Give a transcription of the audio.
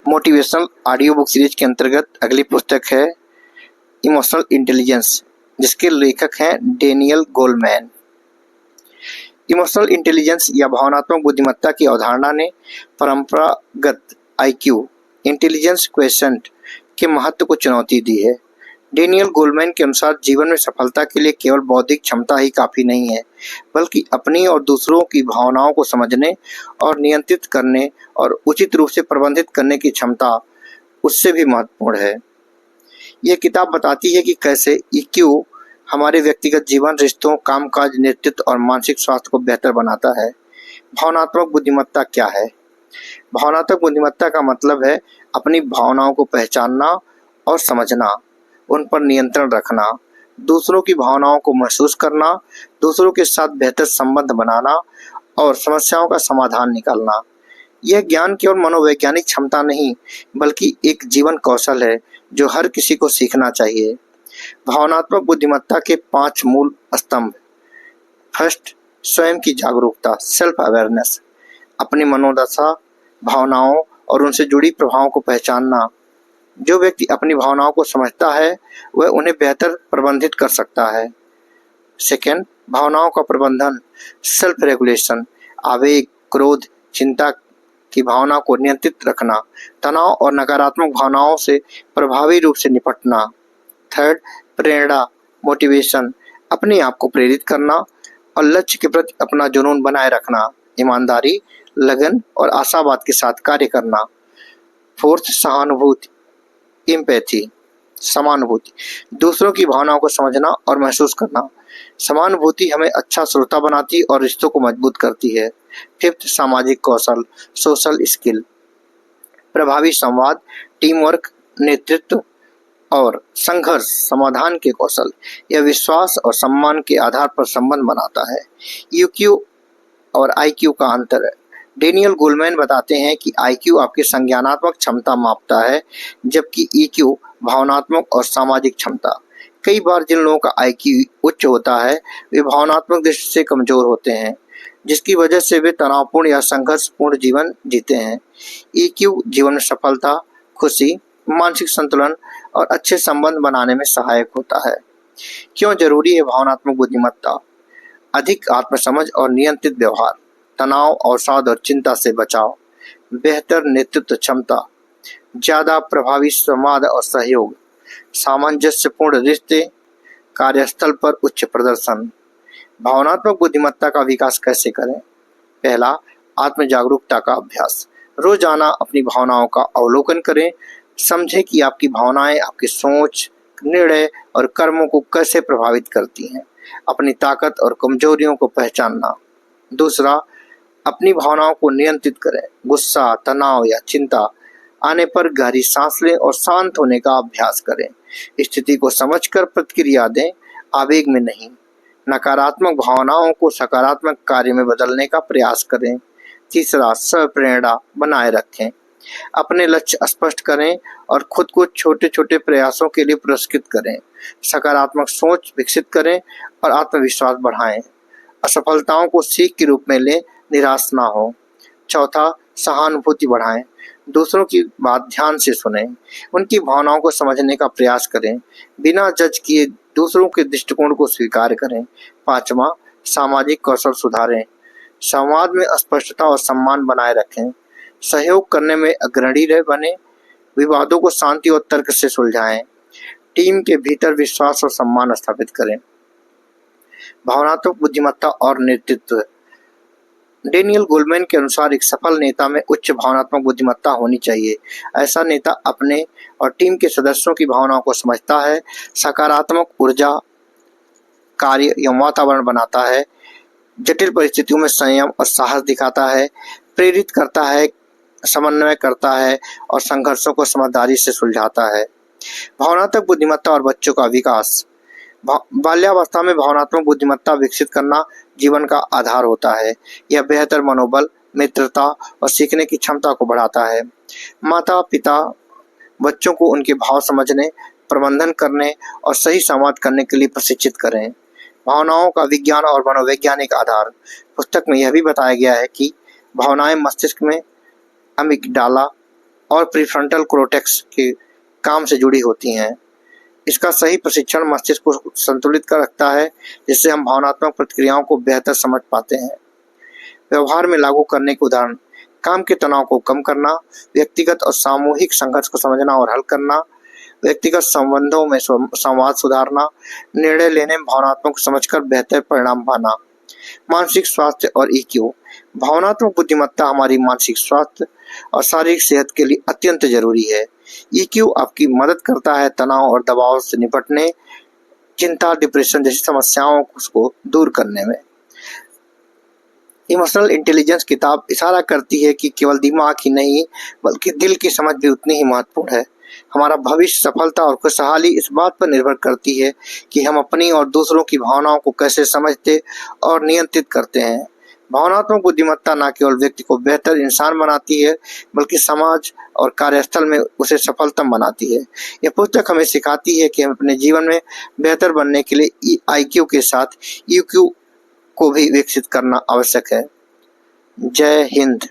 Motivational audio book series के अंतर्गत अगली पुस्तक है इमोशनल इंटेलिजेंस, जिसके लेखक हैं डेनियल गोलमैन। इमोशनल इंटेलिजेंस या भावनात्मक बुद्धिमत्ता की अवधारणा ने परंपरागत आईक्यू इंटेलिजेंस क्वेश्चन के महत्व को चुनौती दी है। डेनियल गोलमैन के अनुसार जीवन में सफलता के लिए केवल बौद्धिक क्षमता ही काफी नहीं है, बल्कि अपनी और दूसरों की भावनाओं को समझने और नियंत्रित करने और उचित रूप से प्रबंधित करने की क्षमता उससे भी महत्वपूर्ण है। यह किताब बताती है कि कैसे ईक्यू हमारे व्यक्तिगत जीवन, रिश्तों, कामकाज, नेतृत्व और मानसिक स्वास्थ्य को बेहतर बनाता है। भावनात्मक बुद्धिमत्ता क्या है? भावनात्मक बुद्धिमत्ता का मतलब है अपनी भावनाओं को पहचानना और समझना, उन पर नियंत्रण रखना, दूसरों की भावनाओं को महसूस करना, दूसरों के साथ बेहतर संबंध बनाना और समस्याओं का समाधान निकालना। यह ज्ञान केवल मनोवैज्ञानिक क्षमता नहीं, बल्कि एक जीवन कौशल है जो हर किसी को सीखना चाहिए। भावनात्मक बुद्धिमत्ता के 5 मूल स्तंभ। फर्स्ट, स्वयं की जागरूकता, सेल्फ अवेयरनेस। अपनी मनोदशा, भावनाओं और उनसे जुड़ी प्रभावों को पहचानना। जो व्यक्ति अपनी भावनाओं को समझता है वह उन्हें बेहतर प्रबंधित कर सकता है। सेकेंड, भावनाओं का प्रबंधन, सेल्फ रेगुलेशन। आवेग, क्रोध, चिंता की भावना को नियंत्रित रखना, तनाव और नकारात्मक भावनाओं से प्रभावी रूप से निपटना। थर्ड, प्रेरणा, मोटिवेशन। अपने आप को प्रेरित करना और लक्ष्य के प्रति अपना जुनून बनाए रखना, ईमानदारी, लगन और आशावाद के साथ कार्य करना। फोर्थ, सहानुभूति, एम्पैथी, समानुभूति। दूसरों की भावनाओं को समझना और महसूस करना। समानुभूति हमें अच्छा श्रोता बनाती और रिश्तों को मजबूत करती है। फिफ्थ, सामाजिक कौशल, सोशल स्किल। प्रभावी संवाद, टीम वर्क, नेतृत्व और संघर्ष समाधान के कौशल। यह विश्वास और सम्मान के आधार पर संबंध बनाता है। ईक्यू और आईक्यू का अंतर है। डेनियल गोलमैन बताते हैं कि आईक्यू आपकी संज्ञानात्मक क्षमता मापता है, जबकि ईक्यू भावनात्मक और सामाजिक क्षमता। कई बार जिन लोगों का आईक्यू उच्च होता है वे भावनात्मक दृष्टि से कमजोर होते हैं, जिसकी वजह से वे तनावपूर्ण या संघर्षपूर्ण जीवन जीते हैं। ईक्यू जीवन में सफलता, खुशी, मानसिक संतुलन और अच्छे संबंध बनाने में सहायक होता है। क्यों जरूरी है भावनात्मक बुद्धिमत्ता? अधिक आत्मसमझ और नियंत्रित व्यवहार, तनाव, अवसाद और चिंता से बचाव, बेहतर नेतृत्व क्षमता, ज्यादा प्रभावी संवाद और सहयोग, सामंजस्यपूर्ण रिश्ते, कार्यस्थल पर उच्च प्रदर्शन। भावनात्मक बुद्धिमत्ता का विकास कैसे करें? पहला, आत्म जागरूकता का अभ्यास। रोजाना अपनी भावनाओं का अवलोकन करें। समझें कि आपकी भावनाएं आपकी सोच, निर्णय और कर्मों को कैसे प्रभावित करती हैं। अपनी ताकत और कमजोरियों को पहचानना। दूसरा, अपनी भावनाओं को नियंत्रित करें। गुस्सा, तनाव या चिंता आने पर गहरी सांस लें और शांत होने का अभ्यास करें। स्थिति को समझकर प्रतिक्रिया दें, आवेग में नहीं। नकारात्मक भावनाओं को सकारात्मक कार्य में बदलने का प्रयास करें। तीसरा, स्वप्रेरणा बनाए रखें। अपने लक्ष्य स्पष्ट करें और खुद को छोटे छोटे प्रयासों के लिए पुरस्कृत करें। सकारात्मक सोच विकसित करें और आत्मविश्वास बढ़ाएं। असफलताओं को सीख के रूप में लें, निराश ना हो। चौथा, सहानुभूति बढ़ाएं। दूसरों की बात ध्यान से सुनें, उनकी भावनाओं को समझने का प्रयास करें। बिना जज किए दूसरों के दृष्टिकोण को स्वीकार करें। पांचवा, सामाजिक कौशल सुधारें। संवाद में स्पष्टता और सम्मान बनाए रखें। सहयोग करने में अग्रणी रहे बने। विवादों को शांति और तर्क से सुलझाएं। टीम के भीतर विश्वास और सम्मान स्थापित करें। भावनात्मक बुद्धिमत्ता और नेतृत्व। डेनियल गोलमैन के अनुसार एक सफल नेता में उच्च भावनात्मक बुद्धिमत्ता होनी चाहिए। ऐसा नेता अपने और टीम के सदस्यों की भावनाओं को समझता है, सकारात्मक ऊर्जा कार्य एवं वातावरण बनाता है, जटिल परिस्थितियों में संयम और साहस दिखाता है, प्रेरित करता है, समन्वय करता है और संघर्षों को समझदारी से सुलझाता है। भावनात्मक बुद्धिमत्ता और बच्चों का विकास। बाल्यावस्था में भावनात्मक बुद्धिमत्ता विकसित करना जीवन का आधार होता है। यह बेहतर मनोबल, मित्रता और सीखने की क्षमता को बढ़ाता है। माता पिता बच्चों को उनके भाव समझने, प्रबंधन करने और सही संवाद करने के लिए प्रशिक्षित करें। भावनाओं का विज्ञान और मनोवैज्ञानिक आधार। पुस्तक में यह भी बताया गया है कि भावनाएं मस्तिष्क में अमिगडाला और प्रीफ्रंटल कोर्टेक्स के काम से जुड़ी होती हैं। इसका सही प्रशिक्षण मस्तिष्क को संतुलित कर रखता है, जिससे हम भावनात्मक प्रतिक्रियाओं को बेहतर समझ पाते हैं। व्यवहार में लागू करने के उदाहरण: काम के तनाव को कम करना, व्यक्तिगत और सामूहिक संघर्ष को समझना और हल करना, व्यक्तिगत संबंधों में संवाद सुधारना, निर्णय लेने में भावनात्मक को समझकर बेहतर परिणाम पाना। मानसिक स्वास्थ्य और ईक्यू: भावनात्मक बुद्धिमत्ता हमारी मानसिक स्वास्थ्य और शारीरिक सेहत के लिए अत्यंत जरूरी है। ईक्यू आपकी मदद करता है तनाव और दबाव से निपटने, चिंता, डिप्रेशन जैसी समस्याओं को दूर करने में। इमोशनल इंटेलिजेंस किताब इशारा करती है कि केवल दिमाग ही नहीं बल्कि दिल की समझ भी उतनी ही महत्वपूर्ण है। हमारा भविष्य, सफलता और खुशहाली इस बात पर निर्भर करती है कि हम अपनी और दूसरों की भावनाओं को कैसे समझते और नियंत्रित करते हैं। भावनात्मक बुद्धिमत्ता न केवल व्यक्ति को बेहतर इंसान बनाती है बल्कि समाज और कार्यस्थल में उसे सफलतम बनाती है। यह पुस्तक हमें सिखाती है कि हम अपने जीवन में बेहतर बनने के लिए IQ के साथ EQ को भी विकसित करना आवश्यक है। जय हिंद।